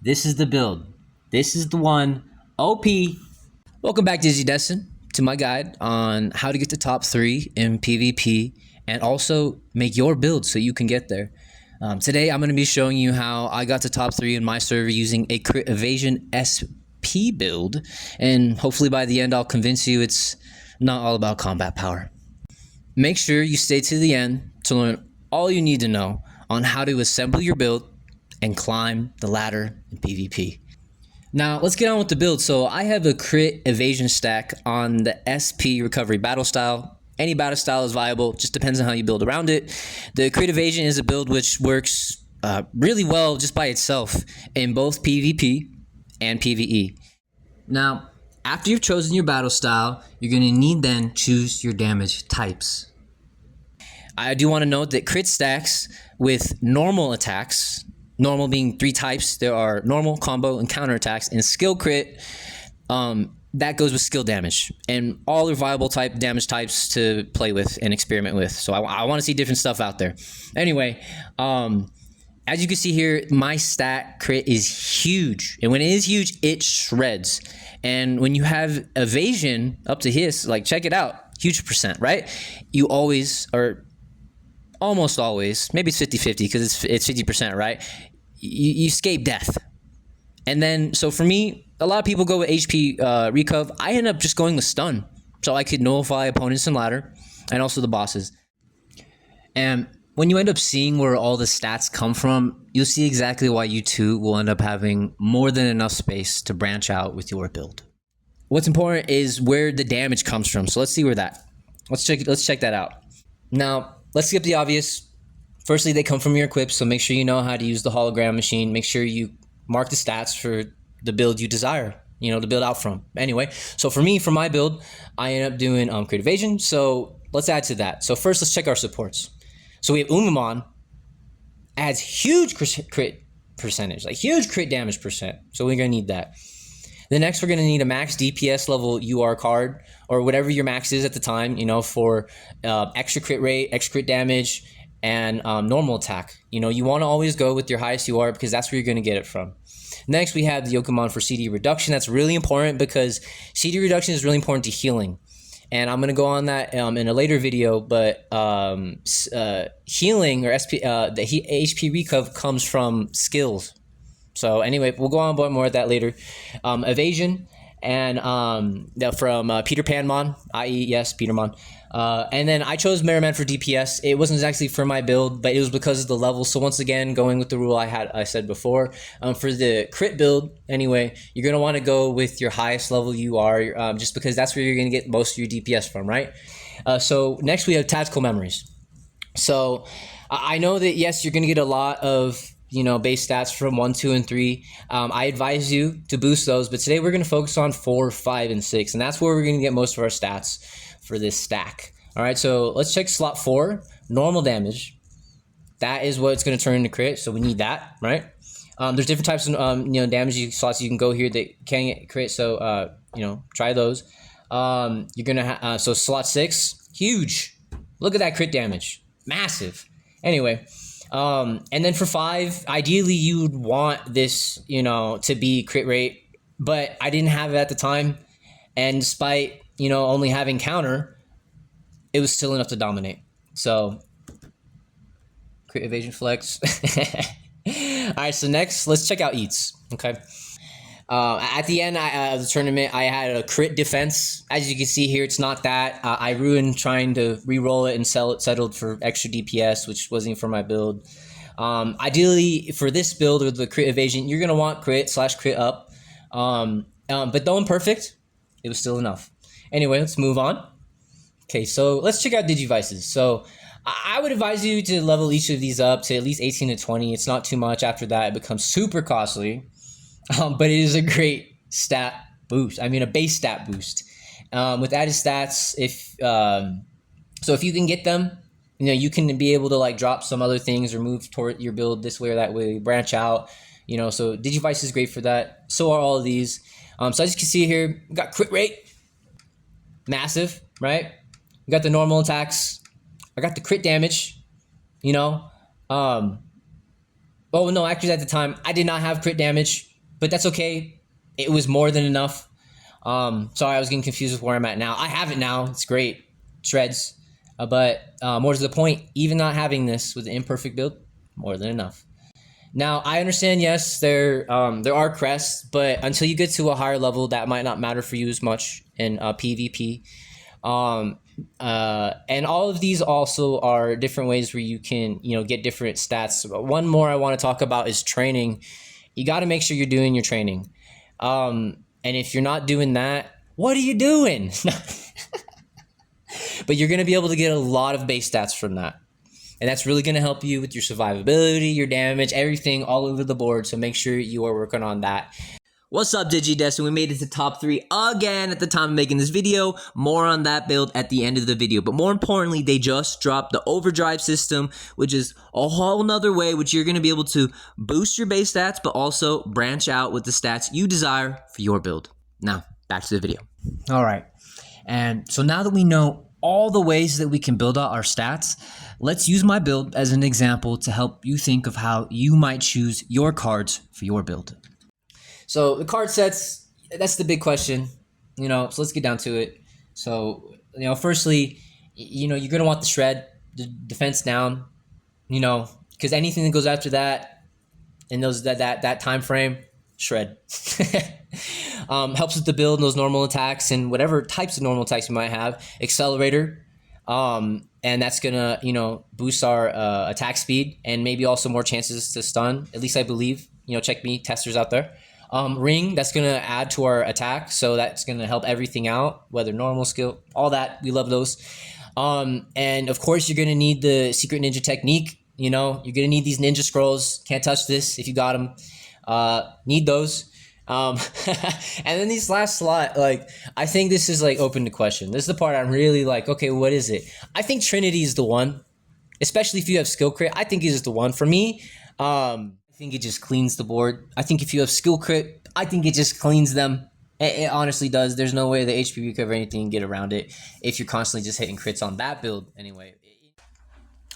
This is the build. This is the one. OP. Welcome back, Digi-Destined, to my guide on how to get to top 3 in PvP and also make your build so you can get there. Today, I'm going to be showing you how I got to top 3 in my server using a crit evasion SP build, and hopefully by the end, I'll convince you it's not all about combat power. Make sure you stay to the end to learn all you need to know on how to assemble your build and climb the ladder in PvP. Now, let's get on with the build. So I have a crit evasion stack on the SP recovery battle style. Any battle style is viable, just depends on how you build around it. The crit evasion is a build which works really well just by itself in both PvP and PvE. Now, after you've chosen your battle style, you're going to need then choose your damage types. I do want to note that crit stacks with normal attacks, normal being 3 types. There are normal, combo, and counter attacks. And skill crit, that goes with skill damage. And all are viable damage types to play with and experiment with. So I want to see different stuff out there. Anyway, as you can see here, my stat crit is huge. And when it is huge, it shreds. And when you have evasion up to his, like check it out, huge percent, right? You always are... almost always, maybe it's 50-50 because it's 50%, right? You escape death. And then, so for me, a lot of people go with HP recov. I end up just going with stun. So I could nullify opponents in ladder and also the bosses. And when you end up seeing where all the stats come from, you'll see exactly why you too will end up having more than enough space to branch out with your build. What's important is where the damage comes from. So let's see where that, let's check that out. Now, let's skip the obvious. Firstly, they come from your equip, so make sure you know how to use the hologram machine. Make sure you mark the stats for the build you desire, to build out from. Anyway, so for me, for my build, I end up doing crit evasion, so let's add to that. So first, let's check our supports. So we have Umamon, adds huge crit percentage, like huge crit damage percent, so we're going to need that. The next, we're going to need a max DPS level UR card, or whatever your max is at the time, for extra crit rate, extra crit damage, and normal attack. You want to always go with your highest UR because that's where you're going to get it from. Next, we have the Yokomon for CD reduction. That's really important because CD reduction is really important to healing. And I'm going to go on that in a later video, but healing or the HP recov comes from skills. So anyway, we'll go on about more of that later. Evasion and from Peter Panmon, i.e. yes, Petermon. And then I chose Merriman for DPS. It wasn't exactly for my build, but it was because of the level. So once again, going with the rule I said before, for the crit build, anyway, you're going to want to go with your highest level you are, just because that's where you're going to get most of your DPS from, right? So next we have tactical memories. So I know that, yes, you're going to get a lot of base stats from 1, 2, and 3. I advise you to boost those, but today we're going to focus on 4, 5, and 6, and that's where we're going to get most of our stats for this stack. All right, so let's check slot 4, normal damage. That is what it's going to turn into crit, so we need that, right? There's different types of damage slots you can go here that can get crit, so try those. You're gonna so slot 6, huge. Look at that crit damage, massive. Anyway. And then for 5, ideally you'd want this, to be crit rate, but I didn't have it at the time. And despite, only having counter, it was still enough to dominate. So crit evasion flex. All right. So next, let's check out eats. Okay. At the end of the tournament, I had a crit defense. As you can see here, it's not that. I ruined trying to re-roll it and settled for extra DPS, which wasn't for my build. Ideally, for this build or the crit evasion, you're going to want crit/crit up. But though imperfect, it was still enough. Anyway, let's move on. Okay, so let's check out Digivices. So I would advise you to level each of these up to at least 18 to 20. It's not too much. After that, it becomes super costly. But it is a great stat boost. I mean, a base stat boost. With added stats, if you can get them, you can be able to drop some other things or move toward your build this way or that way, branch out. So Digivice is great for that. So are all of these. So as you can see here, we got crit rate, massive, right? We got the normal attacks. I got the crit damage. Oh no, actually at the time I did not have crit damage. but that's okay. It was more than enough. Sorry, I was getting confused with where I'm at now. I have it now. It's great. Shreds. But more to the point, even not having this with an imperfect build, more than enough. Now, I understand, yes, there are crests, but until you get to a higher level, that might not matter for you as much in PvP. And all of these also are different ways where you can, get different stats. One more I want to talk about is training. You got to make sure you're doing your training. And if you're not doing that, what are you doing? But you're going to be able to get a lot of base stats from that. And that's really going to help you with your survivability, your damage, everything all over the board. So make sure you are working on that. What's up, Digi-Destined? We made it to top 3 again at the time of making this video. More on that build at the end of the video. But more importantly, they just dropped the overdrive system, which is a whole nother way which you're going to be able to boost your base stats, but also branch out with the stats you desire for your build. Now, back to the video. All right. And so now that we know all the ways that we can build out our stats, let's use my build as an example to help you think of how you might choose your cards for your build. So the card sets, that's the big question, so let's get down to it. So, firstly, you're going to want the shred, the defense down, because anything that goes after that in that time frame, shred. Helps with the build and those normal attacks and whatever types of normal attacks you might have. Accelerator, and that's gonna boost our attack speed and maybe also more chances to stun. At least I believe. Check me, testers out there. Ring, that's gonna add to our attack, so that's gonna help everything out, whether normal, skill, all that. We love those. And of course, you're gonna need the secret ninja technique. You're gonna need these ninja scrolls. Can't touch this if you got them. Need those. And then these last slot, I think this is open to question. This is the part I'm really okay, what is it? I think Trinity is the one, especially if you have skill crit. I think it is the one for me. I think it just cleans the board. I think if you have skill crit, I think it just cleans them. It honestly does. There's no way the HP recover anything can get around it if you're constantly just hitting crits on that build anyway.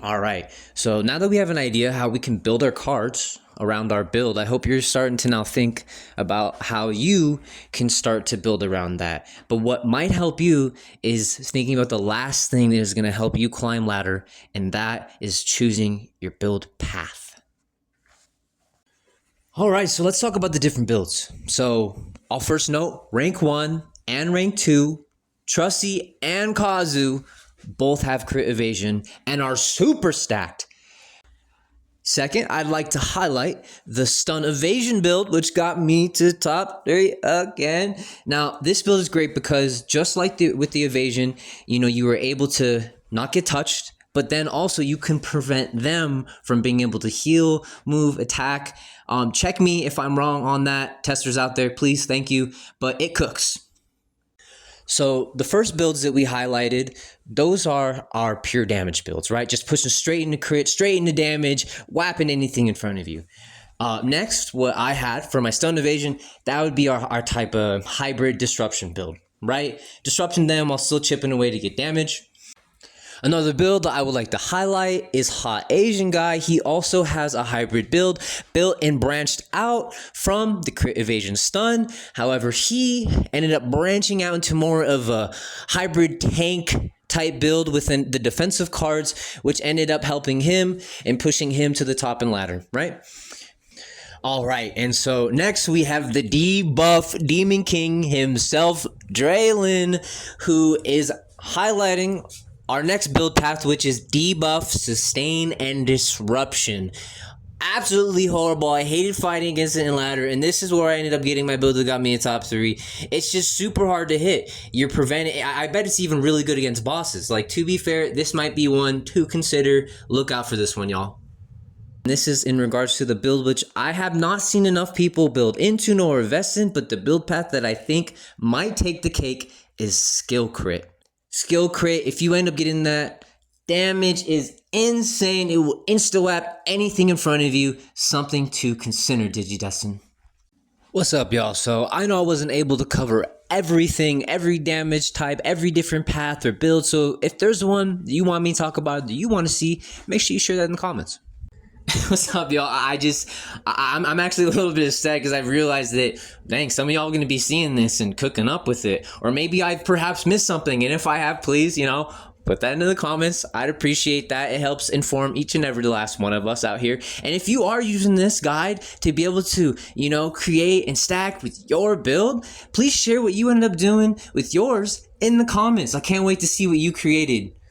All right. So now that we have an idea how we can build our cards around our build, I hope you're starting to now think about how you can start to build around that. But what might help you is thinking about the last thing that is going to help you climb ladder, and that is choosing your build path. All right, so let's talk about the different builds. So I'll first note rank 1 and rank 2, Trusty and Kazu both have crit evasion and are super stacked. Second, I'd like to highlight the stun evasion build, which got me to top 3 again. Now, this build is great because just like with the evasion, you were able to not get touched, but then also you can prevent them from being able to heal, move, attack. Check me if I'm wrong on that. Testers out there, please, thank you. But it cooks. So the first builds that we highlighted, those are our pure damage builds, right? Just pushing straight into crit, straight into damage, whapping anything in front of you. Next, what I had for my stun evasion, that would be our type of hybrid disruption build, right? Disruption them while still chipping away to get damage. Another build that I would like to highlight is Hot Asian Guy. He also has a hybrid build built and branched out from the crit evasion stun. However, he ended up branching out into more of a hybrid tank type build within the defensive cards, which ended up helping him and pushing him to the top in ladder, right? All right, and so next we have the debuff Demon King himself, Draylin, who is highlighting our next build path, which is debuff, sustain, and disruption. Absolutely horrible. I hated fighting against it in ladder, and this is where I ended up getting my build that got me in top 3. It's just super hard to hit. You're preventing. I bet it's even really good against bosses. To be fair, this might be one to consider. Look out for this one, y'all. This is in regards to the build, which I have not seen enough people build into nor invest in, but the build path that I think might take the cake is skill crit. Skill crit, if you end up getting that, damage is insane. It will insta-whap anything in front of you. Something to consider, Digi-Destined. What's up, y'all? So I know I wasn't able to cover everything, every damage type, every different path or build. So if there's one that you want me to talk about, that you want to see, make sure you share that in the comments. What's up, y'all? I'm actually a little bit upset because I've realized that, dang, some of y'all are going to be seeing this and cooking up with it. Or maybe I've perhaps missed something. And if I have, please, put that into the comments. I'd appreciate that. It helps inform each and every last one of us out here. And if you are using this guide to be able to, create and stack with your build, please share what you ended up doing with yours in the comments. I can't wait to see what you created.